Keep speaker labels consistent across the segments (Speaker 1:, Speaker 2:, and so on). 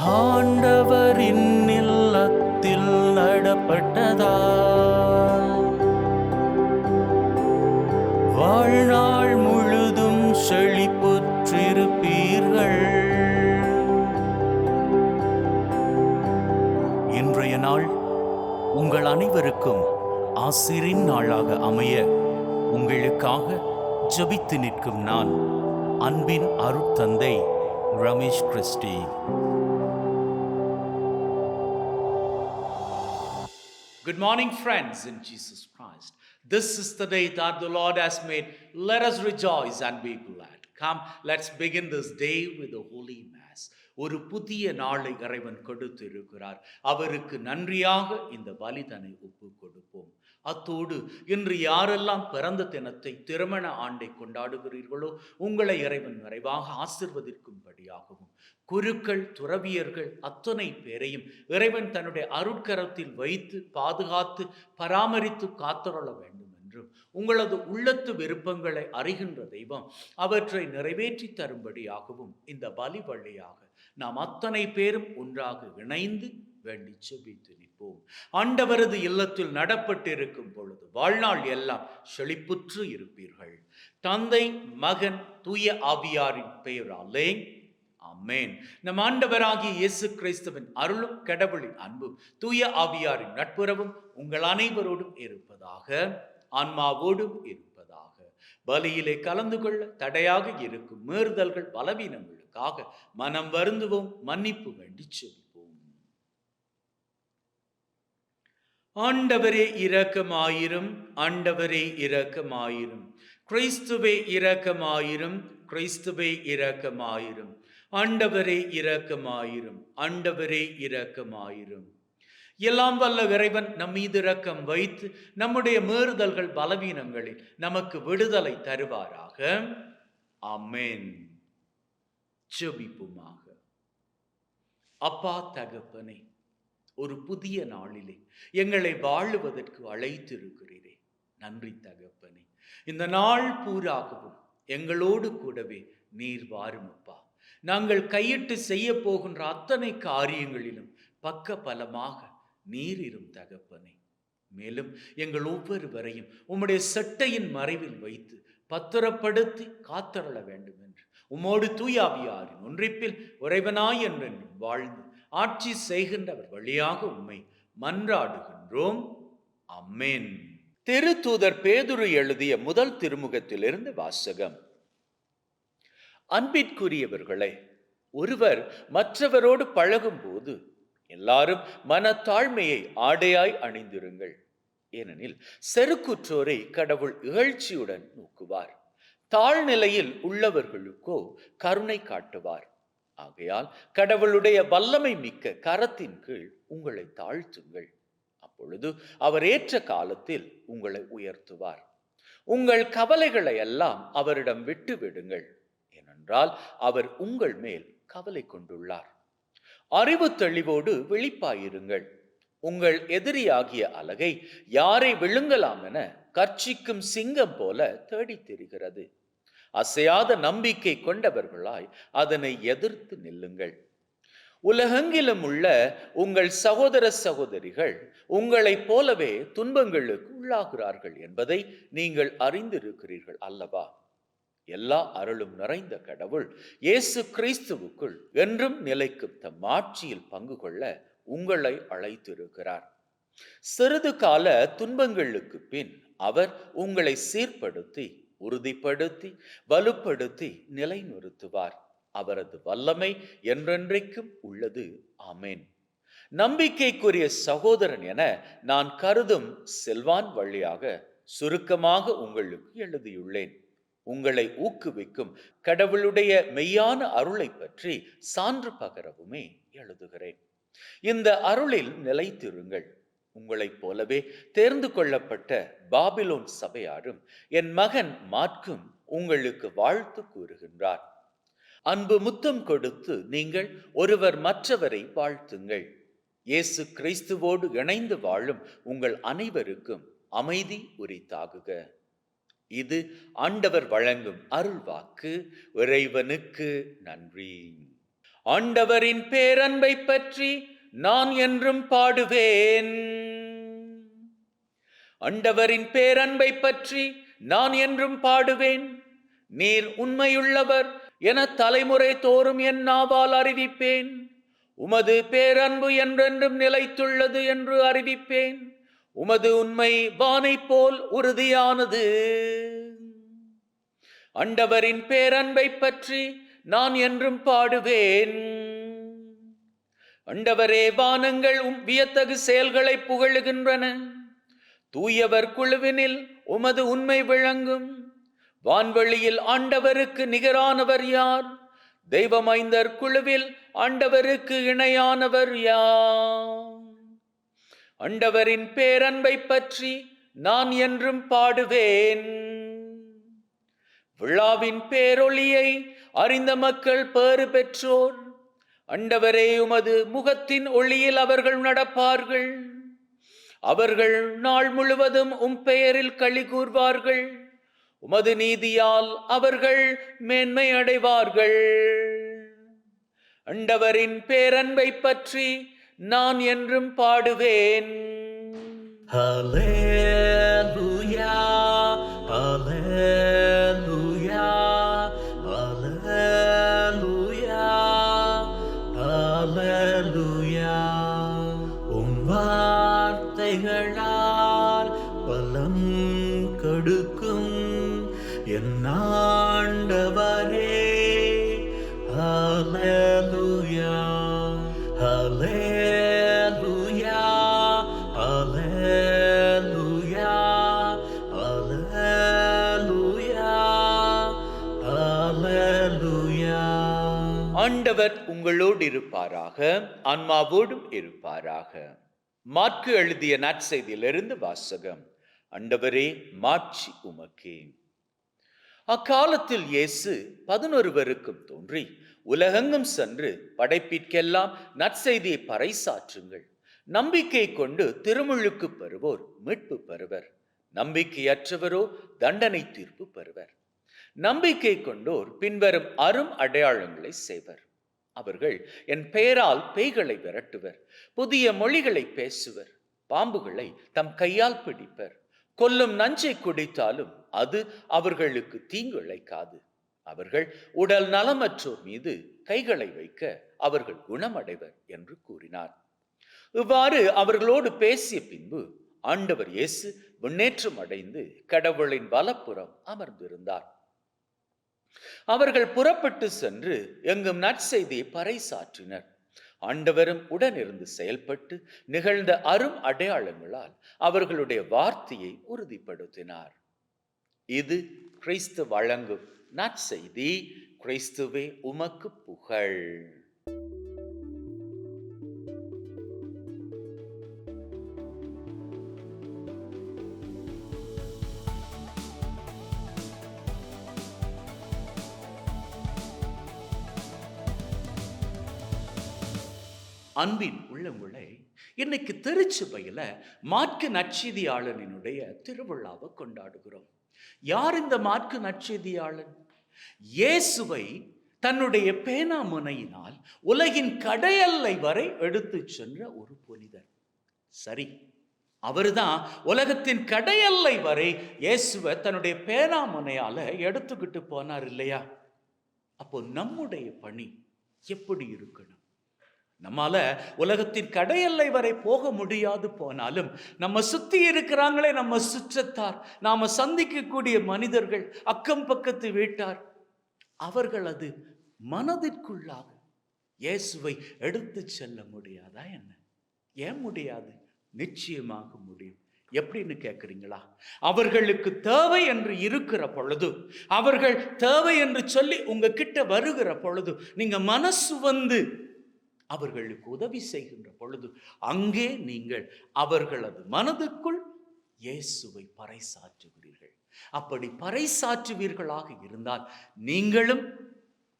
Speaker 1: ஆண்டவரின் இல்லத்தில் நடப்பட்டதா வாழ்நாள் முழுதும் செழிப்புற்றிருப்பீர்கள். இன்றைய நாள் உங்கள் அனைவருக்கும் ஆசிரின் நாளாக அமைய உங்களுக்காக ஜெபித்து நிற்கும் நான் அன்பின் அருட்தந்தை Ramesh Christy.
Speaker 2: Good morning, friends in Jesus Christ. This is the day that the Lord has made. Let us rejoice and be glad. Come, let's begin this day with the Holy Mass. ஒரு புதிய நாளை இறைவன் கொடுத்து இருக்கிறார். அவருக்கு நன்றியாக இந்த பலிதனை ஒப்பு கொடுப்போம். அத்தோடு இன்று யாரெல்லாம் பிறந்த தினத்தை, திருமண ஆண்டை கொண்டாடுகிறீர்களோ உங்களை இறைவன் நிறைவாக ஆசிர்வதிக்கும்படியாகவும், குருக்கள், துறவியர்கள் அத்தனை பேரையும் இறைவன் தன்னுடைய அருட்கரத்தில் வைத்து பாதுகாத்து பராமரித்து காத்தருள வேண்டும் என்றும், உங்களது உள்ளத்து விருப்பங்களை அறிகின்ற தெய்வம் அவற்றை நிறைவேற்றி தரும்படியாகவும் இந்த பலி வழியாக நாம் அத்தனை பேரும் ஒன்றாக இணைந்து வேண்டி செபித்து நிற்போம். ஆண்டவரது இல்லத்தில் நடப்பட்டிருக்கும் பொழுது வாழ்நாள் எல்லாம் செழிப்புற்று இருப்பீர்கள். தந்தை, மகன், தூய ஆவியாரின் பெயராலே ஆமென். நம் ஆண்டவராகிய இயேசு கிறிஸ்துவின் அருளும் கடவுளின் அன்பும் தூய ஆவியாரின் நட்புறவும் உங்கள் அனைவரோடும் இருப்பதாக, ஆன்மாவோடும் இருப்பதாக. பலியிலே கலந்து கொள்ள தடையாக இருக்கும் மீறுதல்கள், பலவீனங்களுக்காக மனம் வருந்துவோம், மன்னிப்பு வேண்டி செல்வோம். ஆண்டவரே இரக்கமாயிரும், ஆண்டவரே இரக்கமாயிரும். கிறிஸ்துவே இரக்கமாயிரும், கிறிஸ்துவே இரக்கமாயிரும். ஆண்டவரே இரக்கமாயிரும், ஆண்டவரே இரக்கமாயிரும். எல்லாம் வல்ல இறைவன் நம் மீது இரக்கம் வைத்து நம்முடைய மீறுதல்கள், பலவீனங்களில் நமக்கு விடுதலை தருவாராக. ஆமென். ஜெபிப்போமாக. அப்பா தகப்பனே, ஒரு புதிய நாளிலே எங்களை வாழுவதற்கு அழைத்திருக்கிறீரே, நன்றி தகப்பனே. இந்த நாள் பூராகவும் எங்களோடு கூடவே நீர் வாரும் அப்பா. நாங்கள் கையிட்டு செய்ய போகின்ற அத்தனை காரியங்களிலும் பக்க பலமாக நீர் இரும் தகப்பனே. மேலும் எங்கள் ஒவ்வொருவரையும் உம்முடைய சட்டையின் மறைவில் வைத்து பத்திரப்படுத்தி காத்தருள வேண்டும் என்று உம்மோடு தூயாவியாரின் ஒன்றிப்பில் உறைவனாய் என்றென்றும் வாழ்ந்து ஆட்சி செய்கின்றவர் வழியாக உம்மை மன்றாடுகின்றோம். ஆமென். திருத்தூதர் பேதுரு எழுதிய முதல் திருமுகத்திலிருந்து வாசகம். அன்பிற்குரியவர்களே, ஒருவர் மற்றவரோடு பழகும் போது எல்லாரும் மனத்தாழ்மையை ஆடையாய் அணிந்திருங்கள். ஏனெனில் செருக்குற்றோரை கடவுள் இகழ்ச்சியுடன் நோக்குவார், தாழ்நிலையில் உள்ளவர்களுக்கோ கருணை காட்டுவார். ஆகையால் கடவுளுடைய வல்லமை மிக்க கரத்தின் கீழ் உங்களை தாழ்த்துங்கள். அப்பொழுது அவர் ஏற்ற காலத்தில் உங்களை உயர்த்துவார். உங்கள் கவலைகளை எல்லாம் அவரிடம் விட்டு விடுங்கள், ஏனென்றால் அவர் உங்கள் மேல் கவலை கொண்டுள்ளார். அறிவு தெளிவோடு விழிப்பாயிருங்கள். உங்கள் எதிரியாகிய அலகை யாரை விழுங்கலாம் என கர்ச்சிக்கும் சிங்கம் போல தேடித் திரிகிறது. அசையாத நம்பிக்கை கொண்டவர்களாய் அதனை எதிர்த்து நில்லுங்கள். உலகெங்கிலும் உள்ள உங்கள் சகோதர சகோதரிகள் உங்களைப் போலவே துன்பங்களுக்கு உள்ளாகிறார்கள் என்பதை நீங்கள் அறிந்திருக்கிறீர்கள் அல்லவா? எல்லா அருளும் நிறைந்த கடவுள் இயேசு கிறிஸ்துவுக்குள் என்றும் நிலைக்கும் தம் ஆட்சியில் பங்கு கொள்ள உங்களை அழைத்திருக்கிறார். சிறிது கால துன்பங்களுக்கு பின் அவர் உங்களை சீர்படுத்தி, உறுதிப்படுத்தி, வலுப்படுத்தி நிலைநிறுத்துவார். அவரது வல்லமை என்றென்றைக்கும் உள்ளது. ஆமென். நம்பிக்கைக்குரிய சகோதரன் என நான் கருதும் செல்வான் வழியாக சுருக்கமாக உங்களுக்கு எழுதியுள்ளேன். உங்களை ஊக்குவிக்கும் கடவுளுடைய மெய்யான அருளை பற்றி சான்று பகரவுமே எழுதுகிறேன். இந்த அருளில் நிலைத்திருங்கள். உங்களைப் போலவே தேர்ந்து கொள்ளப்பட்ட பாபிலோன் சபையாரும் என் மகன் மார்க்கும் உங்களுக்கு வாழ்த்து கூறுகின்றார். அன்பு முத்தம் கொடுத்து நீங்கள் ஒருவர் மற்றவரை வாழ்த்துங்கள். இயேசு கிறிஸ்துவோடு இணைந்து வாழும் உங்கள் அனைவருக்கும் அமைதி உரித்தாகுக. இது ஆண்டவர் வழங்கும் அருள் வாக்கு. இறைவனுக்கு நன்றி. ஆண்டவரின் பேரன்பை பற்றி நான் என்றும் பாடுவேன். ஆண்டவரின் பேரன்பை பற்றி நான் என்றும் பாடுவேன். நீர் உண்மையுள்ளவர் என தலைமுறை தோறும் என் நாவால் அறிவிப்பேன். உமது பேரன்பு என்றென்றும் நிலைத்துள்ளது என்று அறிவிப்பேன். உமது உண்மை வானை போல் உறுதியானது. ஆண்டவரின் பேரன்பை பற்றி நான் என்றும் பாடுவேன். ஆண்டவரே, வானங்கள் வியத்தகு செயல்களை புகழுகின்றன. தூயவர் குழுவினில் உமது உண்மை விளங்கும். வான்வெளியில் ஆண்டவருக்கு நிகரானவர் யார்? தெய்வமைந்தர் குழுவில் ஆண்டவருக்கு இணையானவர் யார்? ஆண்டவரின் பேரன்பை பற்றி நான் என்றும் பாடுவேன். விழாவின் பேரொளியை அறிந்த மக்கள் பேறு பெற்றோர். ஆண்டவரே, உமது முகத்தின் ஒளியில் அவர்கள் நடப்பார்கள். அவர்கள் நாள் முழுவதும் உம் பெயரில் களி கூர்வார்கள். உமது நீதியால் அவர்கள் மேன்மை அடைவார்கள். ஆண்டவரின் பேரன்பை பற்றி நான் என்றும் பாடுவேன்.
Speaker 1: ஹல்லேலூயா, ஹல்லேலூயா, ஹல்லேலூயா, ஹல்லேலூயா. உம் வார்த்தைகளால் பலம் கொடுக்கும் என் ஆண்டவரே. ஹல்லேலூயா, ஹல்லேலூயா, ஹல்லேலூயா, ஹல்லேலூயா, ஹல்லேலூயா.
Speaker 2: ஆண்டவர் உங்களோடு இருப்பாராக, ஆன்மாவோடும் இருப்பாராக. மாற்கு எழுதிய நற்செய்தியிலிருந்து வாசகம். ஆண்டவரே, மாட்சி உமக்கே. அக்காலத்தில் இயேசு 11 தோன்றி உலகெங்கும் சென்று படைப்பிற்கெல்லாம் நற்செய்தியை பறைசாற்றுங்கள். நம்பிக்கை கொண்டு திருமுழுக்கு பெறுவோர் மீட்பு பெறுவர். நம்பிக்கையற்றவரோ தண்டனை தீர்ப்பு பெறுவர். நம்பிக்கை கொண்டோர் பின்வரும் அரும் அடையாளங்களை செய்வர். அவர்கள் என் பெயரால் பேய்களை விரட்டுவர். புதிய மொழிகளை பேசுவர். பாம்புகளை தம் கையால் பிடிப்பர். கொல்லும் நஞ்சை குடித்தாலும் அது அவர்களுக்கு தீங்கு இழைக்காது. அவர்கள் உடல் நலமற்றோர் மீது கைகளை வைக்க அவர்கள் குணமடைவர் என்று கூறினார். இவ்வாறு அவர்களோடு பேசிய பின்பு ஆண்டவர் இயேசு முன்னேற்றம் அடைந்து கடவுளின் வலப்புறம் அமர்ந்திருந்தார். அவர்கள் புறப்பட்டு சென்று எங்கும் நற்செய்தியை பறைசாற்றினர். ஆண்டவரும் உடனிருந்து செயல்பட்டு நிகழ்ந்த அரும் அடையாளங்களால் அவர்களுடைய வார்த்தையை உறுதிப்படுத்தினார். இது கிறிஸ்து வழங்கும் நற்செய்தி. கிறிஸ்துவே உமக்கு புகழ். அன்பின் உள்ளங்களே, இன்னைக்கு திருச்சபையில மாற்கு நற்செய்தியாளனினுடைய திருவிழாவை கொண்டாடுகிறோம். யார் இந்த மாற்கு நற்செய்தியாளன்? இயேசுவை தன்னுடைய பேனாமுனையினால் உலகின் கடையெல்லை வரை எடுத்து சென்ற ஒரு புனிதர். சரி, அவர்தான் உலகத்தின் கடையெல்லை வரை இயேசுவை தன்னுடைய பேனாமுனையால எடுத்துக்கிட்டு போனார் இல்லையா? அப்போ நம்முடைய பணி எப்படி இருக்கணும்? நம்மால உலகத்தின் கடையெல்லை வரை போக முடியாது போனாலும் நம்ம சுத்தி இருக்கிறாங்களே, நம்ம சுற்றத்தார், நாம சந்திக்கக்கூடிய மனிதர்கள், அக்கம் பக்கத்து வீட்டார், அவர்கள் அது மனதிற்குள்ளாக இயேசுவை எடுத்து செல்ல முடியாதா என்ன? ஏன் முடியாது? நிச்சயமாக முடியும். எப்படின்னு கேட்குறீங்களா? அவர்களுக்கு தேவை என்று இருக்கிற பொழுது, அவர்கள் தேவை என்று சொல்லி உங்ககிட்ட வருகிற பொழுது, நீங்க மனசு வந்து அவர்களுக்கு உதவி செய்கின்ற பொழுது, அங்கே நீங்கள் அவர்களது மனதுக்குள் இயேசுவை பறைசாற்றுகிறீர்கள். அப்படி பறைசாற்றுவீர்களாக இருந்தால் நீங்களும்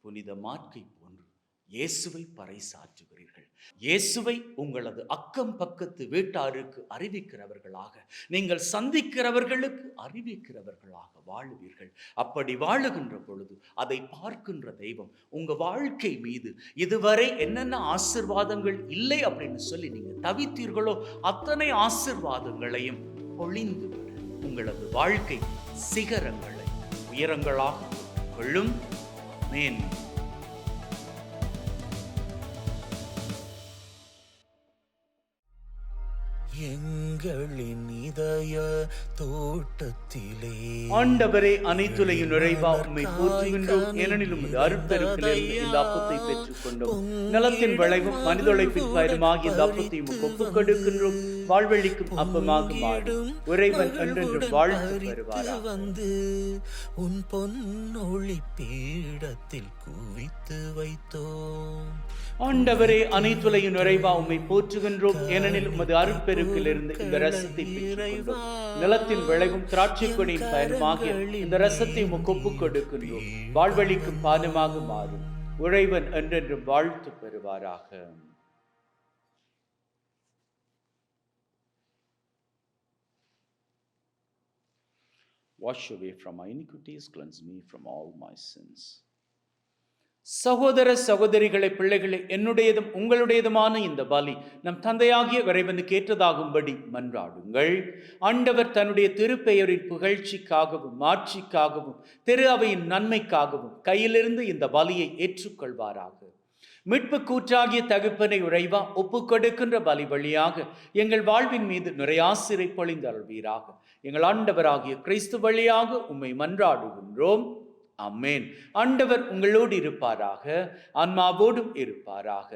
Speaker 2: புனித மார்க்கை போன்று இயேசுவை பறைசாற்றுகிறீர்கள். இயேசுவை உங்களது அக்கம் பக்கத்து வீட்டாருக்கு அறிவிக்கிறவர்களாக, நீங்கள் சந்திக்கிறவர்களுக்கு அறிவிக்கிறவர்களாக வாழுவீர்கள். அப்படி வாழுகின்ற பொழுது அதை பார்க்கின்ற தெய்வம் உங்க வாழ்க்கை மீது இதுவரை என்னென்ன ஆசீர்வாதங்கள் இல்லை அப்படின்னு சொல்லி நீங்க தவித்தீர்களோ அத்தனை ஆசீர்வாதங்களையும் பொழிந்து உங்களது வாழ்க்கை சிகரங்களை உயரங்களாக கொள்ளும். ஆமென்.
Speaker 1: எங்களின் இதய தோட்டத்திலே
Speaker 2: ஆண்டவரே, அனைத்துலகின் நிறைவா உம்மை போற்றுகின்றோம். ஏனெனில் உமது அருட்பெருக்கிலிருந்து இந்த அப்பத்தை பெற்றுக் கொண்டோம். நிலத்தின் விளைவும் மனித உழைப்பின் பயிருமாகிய இந்த அப்பத்தை உமக்கு ஒப்புக் கொடுக்கின்றோம். வாழ்வழிக்கும் அப்பமாக மாறும் இறைவன் என்றென்றும் வாழ்த்து பெறுவாராக.
Speaker 1: வந்து உன் பொன்னொளி பீடத்தில் குவித்து வைத்தோம்.
Speaker 2: ஆண்டவரே, அனைத்துலகின் நிறைவா உம்மை போற்றுகின்றோம். ஏனெனில் உமது அருட்பெருக்கிலிருந்து இந்த ரசத்தை பெற்றுக் கொண்டோம். நிலத்தின் விளைவும் திராட்சை கொடியின் பயனுமாகிய இந்த ரசத்தை உமக்கு ஒப்புக் கொடுக்கின்றோம். வாழ்வழிக்கும் பானமாக மாறும் இறைவன் என்றென்றும் வாழ்த்து பெறுவாராக. Wash away from my iniquities, cleanse me from all my sins. சகோதர சகோதரிகளை, பிள்ளைகளை, என்னுடையதும் உங்களுடையதுமான இந்த பலி நம் தந்தையாகிய இறைவனுக்கு ஏற்றதாகும்படி மன்றாடுங்கள். ஆண்டவர் தன்னுடைய திருப்பெயரின் புகழ்ச்சிக்காகவும் மாட்சிக்காகவும் திரு அவையின் நன்மைக்காகவும் கையிலிருந்து இந்த பலியை ஏற்றுக்கொள்வாராக. மீட்பு கூற்றாகிய தகப்பனை உறைவா ஒப்புக் கொடுக்கின்ற பலி வழியாக எங்கள் வாழ்வின் மீது நிறையாசிரை பொழிந்தருள்வீராக. எங்கள் ஆண்டவராகிய கிறிஸ்து வழியாக உம்மை மன்றாடுகின்றோம். ஆமென். ஆண்டவர் உங்களோடு இருப்பாராக, ஆன்மாவோடும் இருப்பாராக.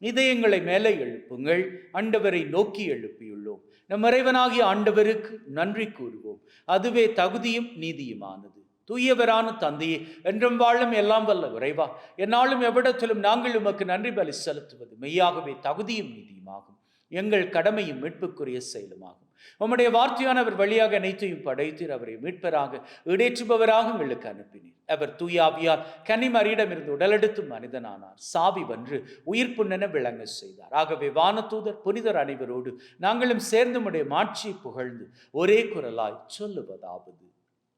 Speaker 2: இதயங்களை மேலே எழுப்புங்கள். ஆண்டவரை நோக்கி எழுப்பியுள்ளோம். நம் இறைவனாகிய ஆண்டவருக்கு நன்றி கூறுவோம். அதுவே தகுதியும் நீதியுமானது. தூயவரான தந்தையே, என்றும் வாழும் எல்லாம் வல்ல இறைவா, என்னாலும் எவ்விடத்திலும் நாங்கள் உமக்கு நன்றி பலி செலுத்துவது மெய்யாகவே தகுதியும் நீதியுமாகும். எங்கள் கடமையும் மீட்புக்குரிய செயலுமாகும். உம்முடைய வார்த்தையானவர் வழியாக அனைத்தையும் படைத்தீர். அவரை மீட்பராக ஈடேற்றுபவராக எங்களுக்கு அனுப்பினீர். அவர் தூயாவியால் கன்னிமரியிடமிருந்து உடலெடுத்து மனிதனானார். சாவி வென்று உயிர்ப்புண்ணென விளங்க செய்தார். ஆகவே வானதூதர் புனிதர் அனைவரோடு நாங்களும் சேர்ந்து உம்முடைய மாட்சியை புகழ்ந்து ஒரே குரலாய் சொல்லுவதாவது: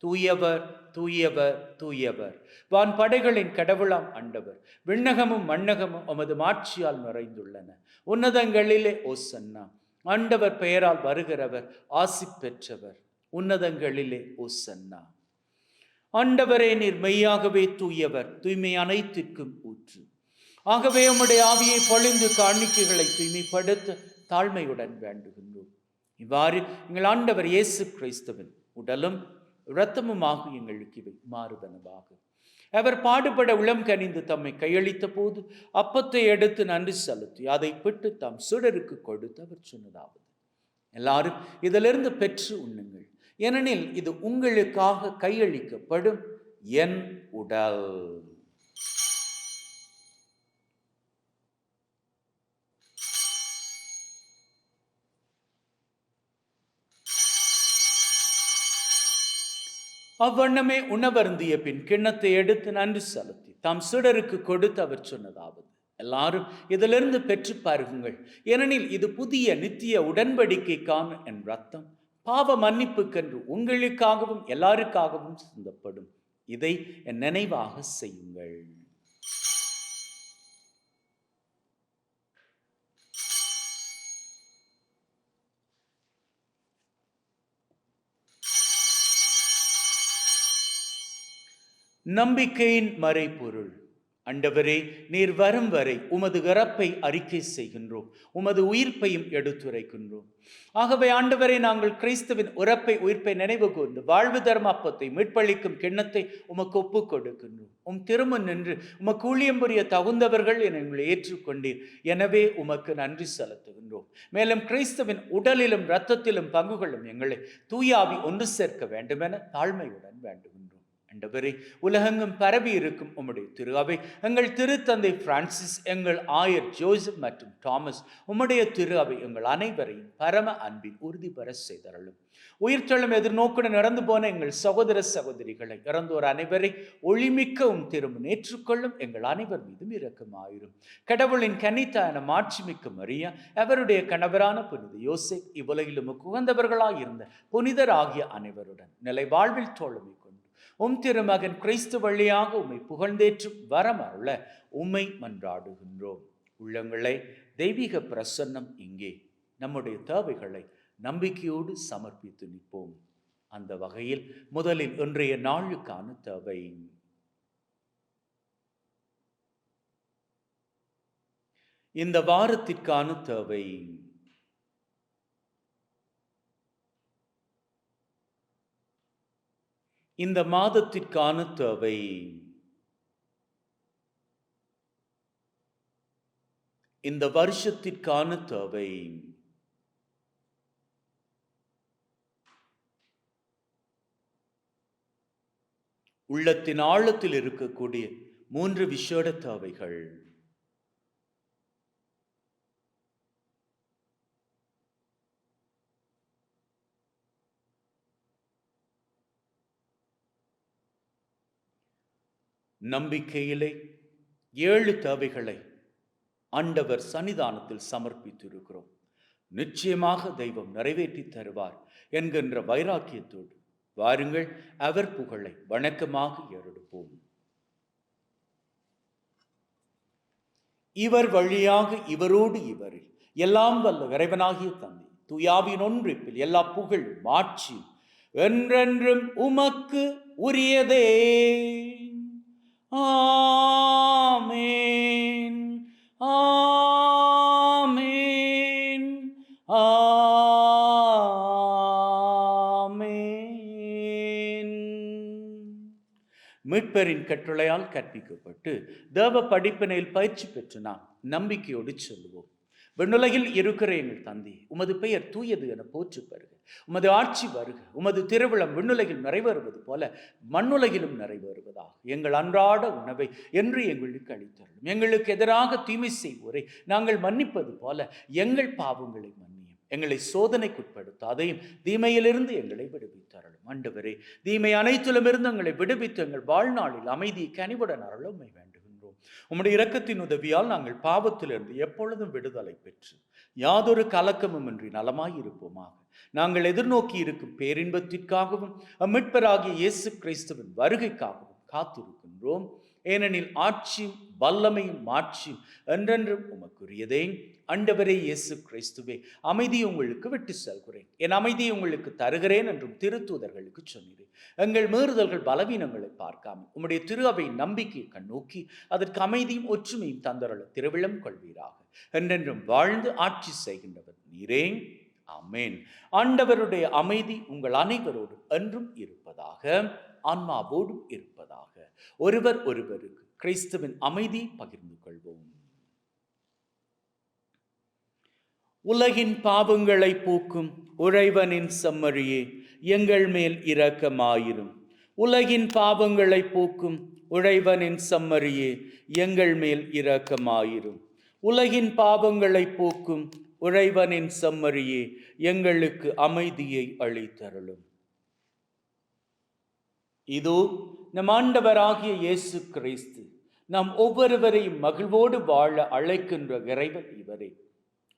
Speaker 2: தூயவர், தூயவர், தூயவர், வான் படைகளின் கடவுளாம் ஆண்டவர். விண்ணகமும் மண்ணகமும் உமது மாட்சியால் நிறைந்துள்ளன. உன்னதங்களிலே ஓசன்னா. ஆண்டவர் பெயரால் வருகிறவர் ஆசி பெற்றவர். உன்னதங்களிலே ஓசன்னா. ஆண்டவரே, நீர் மெய்யாகவே தூயவர், தூய்மை அனைத்திற்கும் ஊற்று. ஆகவே உம்முடைய ஆவியை பொழிந்து காணிக்கைகளை தூய்மைப்படுத்த தாழ்மையுடன் வேண்டுகின்றோம். இவ்வாறு எங்கள் ஆண்டவர் இயேசு கிறிஸ்துவின் உடலும் இரத்தமுமாக எங்களுக்கு இவை மாறுதனவாக. அவர் பாடுபட உளம் கனிந்து தம்மை கையளித்த போது அப்பத்தை எடுத்து நன்றி செலுத்தி அதை பிட்டு தம் சீடருக்கு கொடுத்து அவர் சொன்னதாவது: எல்லாரும் இதிலிருந்து பெற்று உண்ணுங்கள், ஏனெனில் இது உங்களுக்காக கையளிக்கப்படும் என் உடல். அவ்வண்ணமே உணவருந்திய பின் கிண்ணத்தை எடுத்து நன்றி செலுத்தி தாம் சீடருக்கு கொடுத்து அவர் சொன்னதாவது: எல்லாரும் இதிலிருந்து பெற்று பருகுங்கள், ஏனெனில் இது புதிய நித்திய உடன்படிக்கைக்கான என் ரத்தம், பாவ மன்னிப்புக்கென்று உங்களுக்காகவும் எல்லாருக்காகவும் சிந்தப்படும். இதை என் நினைவாக செய்யுங்கள். நம்பிக்கையின் மறைபொருள். ஆண்டவரே, நீர் வரும் வரை உமது இறப்பை அறிக்கை செய்கின்றோம், உமது உயிர்ப்பையும் எடுத்துரைக்கின்றோம். ஆகவே ஆண்டவரே, நாங்கள் கிறிஸ்துவின் இறப்பை உயிர்ப்பை நினைவு கூர்ந்து வாழ்வு தரும் அப்பத்தை மீட்பளிக்கும் கிண்ணத்தை உமக்கு ஒப்புக் கொடுக்கின்றோம். உம் திரும்ப நின்று உமக்கு ஊழியம் புரிய தகுந்தவர்கள் என எங்களை ஏற்றுக்கொண்டீர். எனவே உமக்கு நன்றி செலுத்துகின்றோம். மேலும் கிறிஸ்துவின் உடலிலும் இரத்தத்திலும் பங்குகளும் எங்களை தூயாவி ஒன்று சேர்க்க வேண்டுமென தாழ்மையுடன் வேண்டுகின்றோம். ஆண்டவரே, உலகெங்கும் பரவி இருக்கும் உம்முடைய திரு அவை, எங்கள் திருத்தந்தை பிரான்சிஸ், எங்கள் ஆயர் ஜோசப் மற்றும் தாமஸ், உம்முடைய திரு அவை எங்கள் அனைவரையும் பரம அன்பின் உறுதி பெற செய்தருளும். உயிர்த்தெழும் எதிர்நோக்குடன் இறந்து போன எங்கள் சகோதர சகோதரிகளை, இறந்தோர் அனைவரை ஒளிமிக்க திரும்ப ஏற்றுக்கொள்ளும் எங்கள் அனைவர் மீதும் இரக்கமாயிரும். கடவுளின் கன்னித்தாயான மாட்சிமிக்க மரியா, அவருடைய கணவரான புனித யோசேப், இவ்வுலகிலும் உகந்தவர்களாய் இருந்த புனிதர் ஆகிய அனைவருடன் நிலை வாழ்வில் தோழமை கொண்டு திருமகன் கிறிஸ்து வழியாக உம்மை புகழ்ந்தேற்றும் வரம் அருள உம்மை மன்றாடுகின்றோம். உள்ளங்களை தெய்வீக பிரசன்னம் இங்கே நம்முடைய தேவைகளை நம்பிக்கையோடு சமர்ப்பித்து நிற்போம். அந்த வகையில் முதலில் இன்றைய நாளுக்கான தேவை. இந்த வாரத்திற்கான தேவை. இந்த மாதத்திற்கான தேவை. இந்த வருஷத்திற்கான தேவை. உள்ளத்தின் ஆழத்தில் இருக்கக்கூடிய 3 விசேட தேவைகள். நம்பிக்கையிலே 7 தேவைகளை ஆண்டவர் சன்னிதானத்தில் சமர்ப்பித்திருக்கிறோம். நிச்சயமாக தெய்வம் நிறைவேற்றி தருவார் என்கின்ற வைராக்கியத்தோடு வாருங்கள், அவர் புகழை வணக்கமாக ஏறெடுப்போம். இவர் வழியாக இவரோடு இவரில் எல்லாம் வல்ல இறைவனாகிய தந்தை தூயாவின் ஒன்றிப்பில் எல்லா புகழும் மாட்சியும் என்றென்றும் உமக்கு உரியதே. ஆமென், ஆமென், ஆமென். மீட்பரின் கட்டளையால் கற்பிக்கப்பட்டு தேவ படிப்பினையில் பயிற்சி பெற்று நாம் நம்பிக்கையோடு சொல்லுவோம். விண்ணுலகில் இருக்கிற எங்கள் தந்தை, உமது பெயர் தூயது என போற்று பெறுக. உமது ஆட்சி வருக. உமது திருவிழம் விண்ணுலகில் நிறைவேறுவது போல மண்ணுலகிலும் நிறைவேறுவதாக. எங்கள் அன்றாட உணவை என்று எங்களுக்கு அளித்தருளும். எங்களுக்கு எதிராக தீமை செய்வோரை நாங்கள் மன்னிப்பது போல எங்கள் பாவங்களை மன்னியும். எங்களை சோதனைக்குட்படுத்தாதையும் தீமையிலிருந்து எங்களை விடுவித்தருளும். ஆண்டவரே, தீமை அனைத்திலும் இருந்து எங்களை விடுவித்து எங்கள் வாழ்நாளில் அமைதியை கனிவுடன் அருளும் வேண்டுகின்றோம். உம்முடைய இரக்கத்தின் உதவியால் நாங்கள் பாவத்திலிருந்து எப்பொழுதும் விடுதலை பெற்று யாதொரு கலக்கமும் இன்றி நலமாயிருப்போமாக. நாங்கள் எதிர்நோக்கி இருக்கும் பேரின்பத்திற்காகவும் மீட்பராகிய இயேசு கிறிஸ்துவின் வருகைக்காகவும் காத்திருக்கின்றோம். ஏனெனில் ஆட்சியும் வல்லமையும் மாட்சியும் என்றென்றும் உமக்குரியதே. ஆண்டவரே இயேசு கிறிஸ்துவே, அமைதியை உங்களுக்கு விட்டு செல்கிறேன், என் அமைதியை உங்களுக்கு தருகிறேன் என்றும் திருத்தூதர்களுக்கு சொன்னீரேன். எங்கள் மீறுதல்கள் பலவீனங்களை பார்க்காமல் உம்முடைய திரு அவை நம்பிக்கையை கண்ணோக்கி அதற்கு அமைதியும் ஒற்றுமையும் தந்தருள திருவிழம் கொள்வீராக. என்றென்றும் வாழ்ந்து ஆட்சி செய்கின்றவர் நீரே. ஆமென். ஆண்டவருடைய அமைதி உங்கள் அனைவரோடு என்றும் இருப்பதாக, ஆன்மாவோடும் இருப்பதாக. ஒருவர் ஒருவருக்கு கிறிஸ்துவின் அமைதி பகிர்ந்து கொள்வோம். உலகின் பாவங்களை போக்கும் உறைவனின் செம்மறியே, எங்கள் மேல் இரக்கமாயிரும். உலகின் பாவங்களை போக்கும் உறைவனின் செம்மறியே, எங்கள் மேல் இரக்கமாயிரும். உலகின் பாவங்களை போக்கும் உறைவனின் செம்மறியே, எங்களுக்கு அமைதியை அளித்தருளும். இதோ நம் ஆண்டவராகிய இயேசு கிறிஸ்து நம் ஒவ்வொருவரையும் மகிழ்வோடு வாழ அழைக்கின்ற இறைவன் இவரே.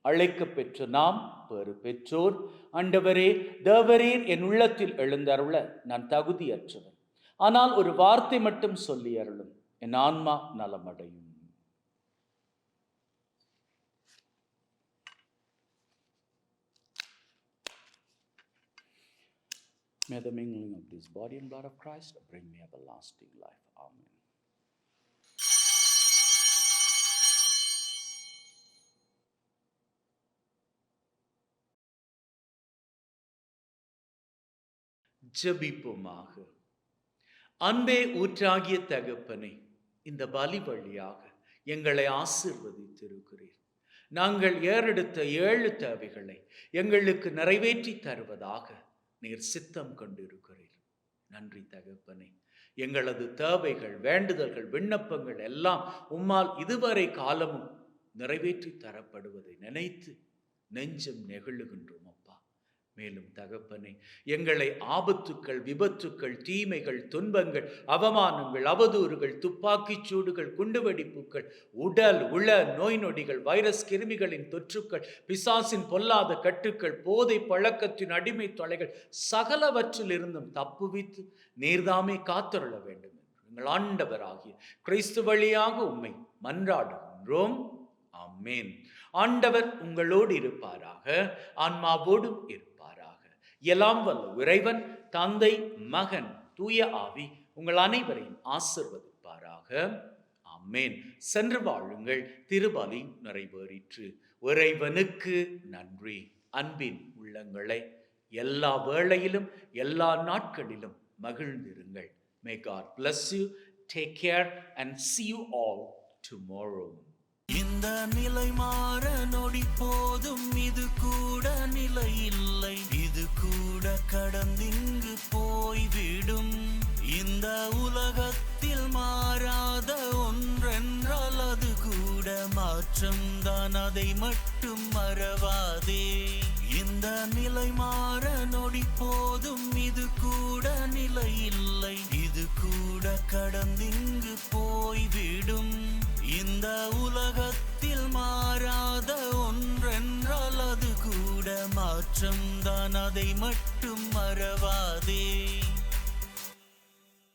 Speaker 2: அழைக்க பெற்ற நாம் பெறு பெற்றோர். ஆண்டவரே, தேவரீர் என் உள்ளத்தில் எழுந்தருள நான் தகுதியற்றவன். ஆனால் ஒரு வார்த்தை மட்டும் சொல்லி அருளும், என் ஆன்மா நலமடையும். May the mingling of this body and blood of Christ bring me everlasting life. Amen. ஜெபிப்போமாக. அன்பே ஊற்றாகிய தகப்பனே, இந்த பலி வழியாக எங்களை ஆசீர்வதித்திருக்கிறீர். நாங்கள் ஏறெடுத்த 7 தேவைகளை எங்களுக்கு நிறைவேற்றி தருவதாக நீர் சித்தம் கொண்டிருக்கிறீர். நன்றி தகப்பனே. எங்களது தேவைகள், வேண்டுதல்கள், விண்ணப்பங்கள் எல்லாம் உம்மால் இதுவரை காலமும் நிறைவேற்றி தரப்படுவதை நினைத்து நெஞ்சம் நெகிழுகின்றோம் அப்பா. மேலும் தகப்பனே, எங்களை ஆபத்துக்கள், விபத்துக்கள், தீமைகள், துன்பங்கள், அவமானங்கள், அவதூறுகள், துப்பாக்கிச் சூடுகள், குண்டுவெடிப்புகள், உடல் உள நோய் நொடிகள், வைரஸ் கிருமிகளின் தொற்றுக்கள், பிசாசின் பொல்லாத கட்டுக்கள், போதை பழக்கத்தின் அடிமை தொலைகள் சகலவற்றிலிருந்தும் தப்புவித்து நீர்தாமே காத்தருள வேண்டும் என்று எங்கள் ஆண்டவராகிய கிறிஸ்து வழியாக உம்மை மன்றாடுகின்றோம். ஆமென். ஆண்டவர் உங்களோடு இருப்பாராக, ஆன்மாவோடும் இருப்பாராக. எல்லாம் வல்ல இறைவன் தந்தை, மகன், தூய ஆவி உங்கள் அனைவரையும் ஆசிர்வதிப்பாராக. ஆமென். சென்று வாழுங்கள். திருபலி நிறைவேறிற்று. இறைவனுக்கு நன்றி. அன்பின் உள்ளங்களை எல்லா வேளையிலும் எல்லா நாட்களிலும் மகிழ்ந்திருங்கள். May God bless you. Take care and see you all tomorrow.
Speaker 1: இந்த நிலை மாற நொடி போதும், இது கூட நிலை இல்லை, இது கூட கடந்திங்கு போய்விடும். இந்த உலகத்தில் மாறாத ஒன்றென்றால் அது கூட மாற்றம்தான், அதை மட்டும் மறவாதே. இந்த நிலை மாற நொடி போதும், இது கூட நிலை இல்லை, இது கூட கடந்திங்கு போய்விடும். இந்த உலகத்தில் மாறாத ஒன்றென்றால் அது கூட மாற்றம்தான், அதை மட்டும் மறவாதே.